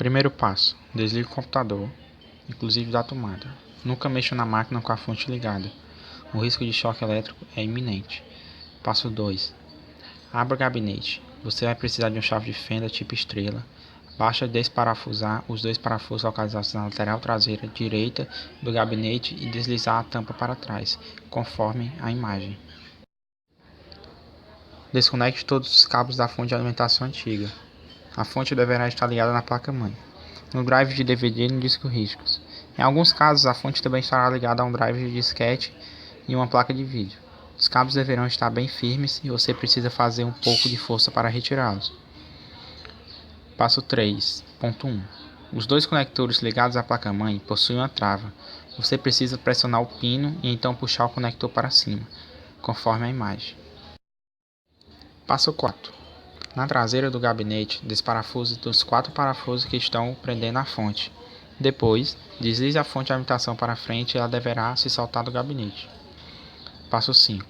Primeiro passo: desligue o computador, inclusive da tomada. Nunca mexa na máquina com a fonte ligada. O risco de choque elétrico é iminente. Passo 2: abra o gabinete. Você vai precisar de uma chave de fenda tipo estrela. Basta desparafusar os dois parafusos localizados na lateral traseira direita do gabinete e deslizar a tampa para trás, conforme a imagem. Desconecte todos os cabos da fonte de alimentação antiga. A fonte deverá estar ligada na placa-mãe, no drive de DVD e no disco rígidos. Em alguns casos, a fonte também estará ligada a um drive de disquete e uma placa de vídeo. Os cabos deverão estar bem firmes e você precisa fazer um pouco de força para retirá-los. Passo 3.1. Os dois conectores ligados à placa-mãe possuem uma trava. Você precisa pressionar o pino e então puxar o conector para cima, conforme a imagem. Passo 4. Na traseira do gabinete, desparafuse os 4 parafusos que estão prendendo a fonte. Depois, deslize a fonte de alimentação para frente e ela deverá se soltar do gabinete. Passo 5.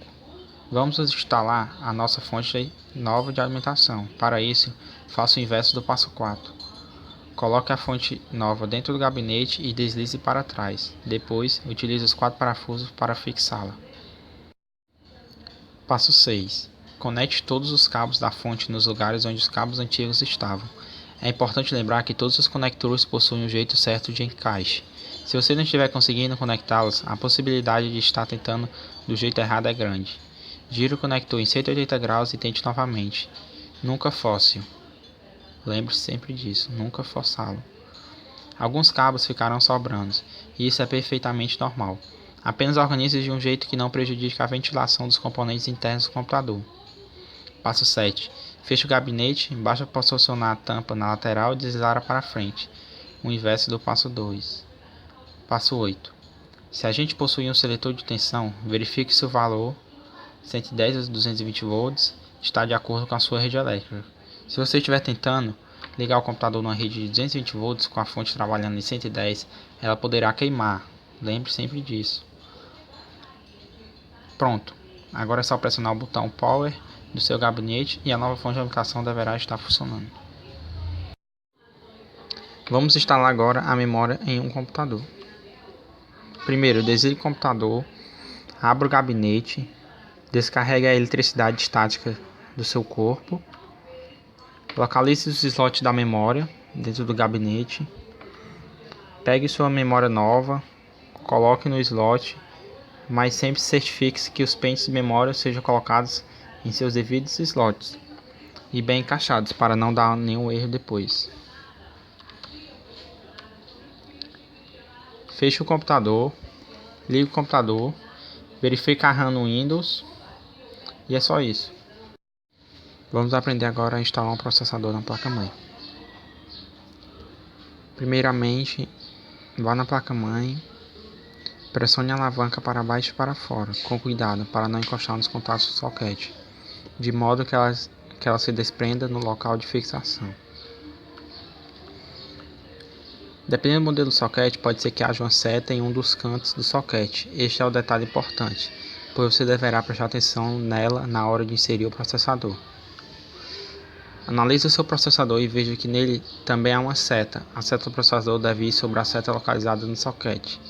Vamos instalar a nossa fonte nova de alimentação. Para isso, faça o inverso do passo 4. Coloque a fonte nova dentro do gabinete e deslize para trás. Depois, utilize os 4 parafusos para fixá-la. Passo 6. Conecte todos os cabos da fonte nos lugares onde os cabos antigos estavam. É importante lembrar que todos os conectores possuem um jeito certo de encaixe. Se você não estiver conseguindo conectá-los, a possibilidade de estar tentando do jeito errado é grande. Gire o conector em 180 graus e tente novamente. Nunca force-o. Lembre-se sempre disso, nunca forçá-lo. Alguns cabos ficarão sobrando, e isso é perfeitamente normal. Apenas organize de um jeito que não prejudique a ventilação dos componentes internos do computador. Passo 7. Feche o gabinete, basta posicionar a tampa na lateral e deslizar para frente, o inverso do passo 2. Passo 8. Se a gente possui um seletor de tensão, verifique se o valor 110 a 220 volts está de acordo com a sua rede elétrica. Se você estiver tentando ligar o computador numa rede de 220 volts com a fonte trabalhando em 110, ela poderá queimar. Lembre sempre disso. Pronto. Agora é só pressionar o botão Power do seu gabinete e a nova fonte de alimentação deverá estar funcionando. Vamos instalar agora a memória em um computador. Primeiro, desligue o computador, abra o gabinete, descarregue a eletricidade estática do seu corpo, localize os slots da memória dentro do gabinete, pegue sua memória nova, coloque no slot, mas sempre certifique-se que os pentes de memória sejam colocados em seus devidos slots e bem encaixados para não dar nenhum erro depois. Feche o computador, ligue o computador, verifique a RAM no Windows e é só isso. Vamos aprender agora a instalar um processador na placa-mãe. Primeiramente, vá na placa-mãe, pressione a alavanca para baixo e para fora, com cuidado para não encostar nos contatos do soquete, de modo que ela se desprenda no local de fixação. Dependendo do modelo do soquete, pode ser que haja uma seta em um dos cantos do soquete. Este é o detalhe importante, pois você deverá prestar atenção nela na hora de inserir o processador. Analise o seu processador e veja que nele também há uma seta. A seta do processador deve ir sobre a seta localizada no soquete.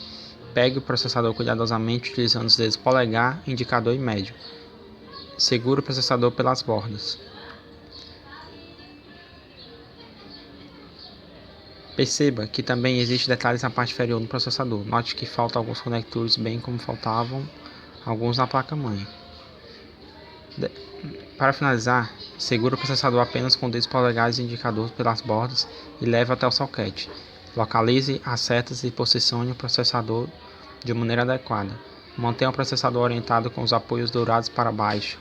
Pegue o processador cuidadosamente utilizando os dedos polegar, indicador e médio. Segure o processador pelas bordas. Perceba que também existem detalhes na parte inferior do processador. Note que faltam alguns conectores, bem como faltavam alguns na placa-mãe. Para finalizar, segure o processador apenas com dedos polegares e indicador pelas bordas e leve até o soquete. Localize as setas e posicione o processador de maneira adequada. Mantenha o processador orientado com os apoios dourados para baixo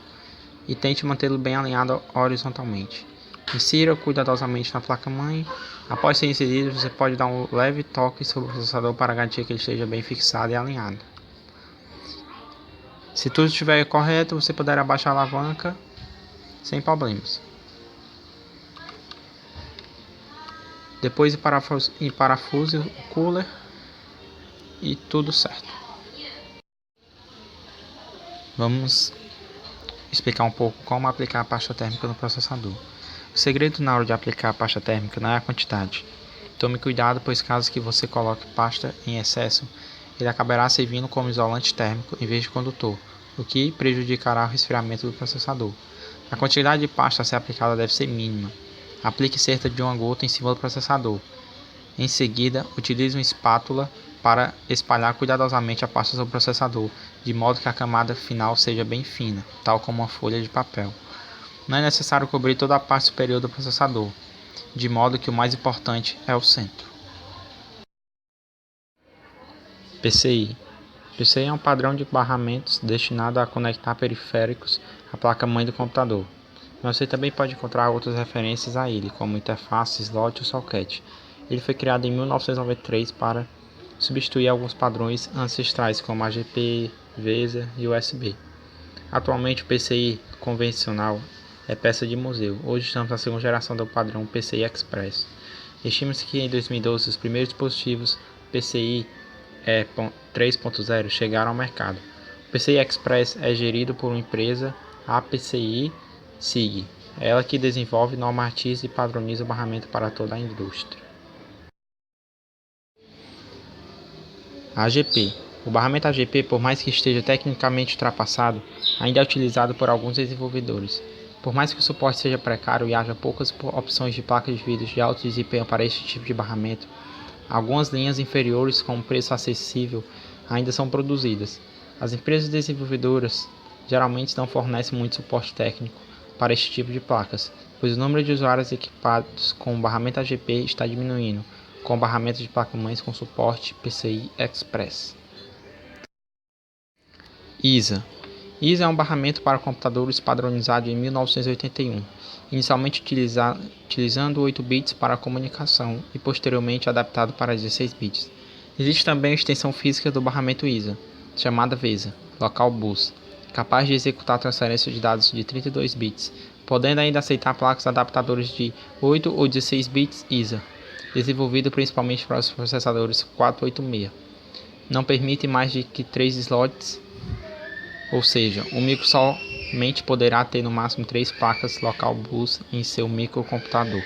e tente mantê-lo bem alinhado horizontalmente. Insira cuidadosamente na placa-mãe. Após ser inserido, você pode dar um leve toque sobre o processador para garantir que ele esteja bem fixado e alinhado. Se tudo estiver correto, você poderá abaixar a alavanca sem problemas. Depois parafuse o cooler e tudo certo. Vamos explicar um pouco como aplicar a pasta térmica no processador. O segredo na hora de aplicar a pasta térmica não é a quantidade, Tome cuidado, pois caso que você coloque pasta em excesso, ele acabará servindo como isolante térmico em vez de condutor, o que prejudicará o resfriamento do processador. A quantidade de pasta a ser aplicada deve ser mínima. Aplique cerca de uma gota em cima do processador. Em seguida, utilize uma espátula para espalhar cuidadosamente a pasta sobre o processador, de modo que a camada final seja bem fina, tal como uma folha de papel. Não é necessário cobrir toda a parte superior do processador, de modo que o mais importante é o centro. PCI. PCI é um padrão de barramentos destinado a conectar periféricos à placa-mãe do computador. Mas você também pode encontrar outras referências a ele, como interface, slot ou socket. Ele foi criado em 1993 para substituir alguns padrões ancestrais como AGP, VESA e USB. Atualmente o PCI convencional é peça de museu. Hoje estamos na segunda geração do padrão PCI Express. Estima-se que em 2012 os primeiros dispositivos PCI 3.0 chegaram ao mercado. O PCI Express é gerido por uma empresa, a PCI SIG. É ela que desenvolve, normatiza e padroniza o barramento para toda a indústria. AGP. O barramento AGP, por mais que esteja tecnicamente ultrapassado, ainda é utilizado por alguns desenvolvedores. Por mais que o suporte seja precário e haja poucas opções de placas de vídeo de alto desempenho para este tipo de barramento, algumas linhas inferiores com um preço acessível ainda são produzidas. As empresas desenvolvedoras geralmente não fornecem muito suporte técnico para este tipo de placas, pois o número de usuários equipados com o barramento AGP está diminuindo, com o barramento de placa-mães com suporte PCI Express. ISA. ISA é um barramento para computadores padronizado em 1981, inicialmente utilizando 8 bits para a comunicação e posteriormente adaptado para 16 bits. Existe também a extensão física do barramento ISA, chamada VESA, Local Bus, capaz de executar transferência de dados de 32 bits, podendo ainda aceitar placas adaptadores de 8 ou 16 bits ISA, desenvolvido principalmente para os processadores 486. Não permite mais de que 3 slots, ou seja, o micro somente poderá ter no máximo 3 placas local bus em seu microcomputador.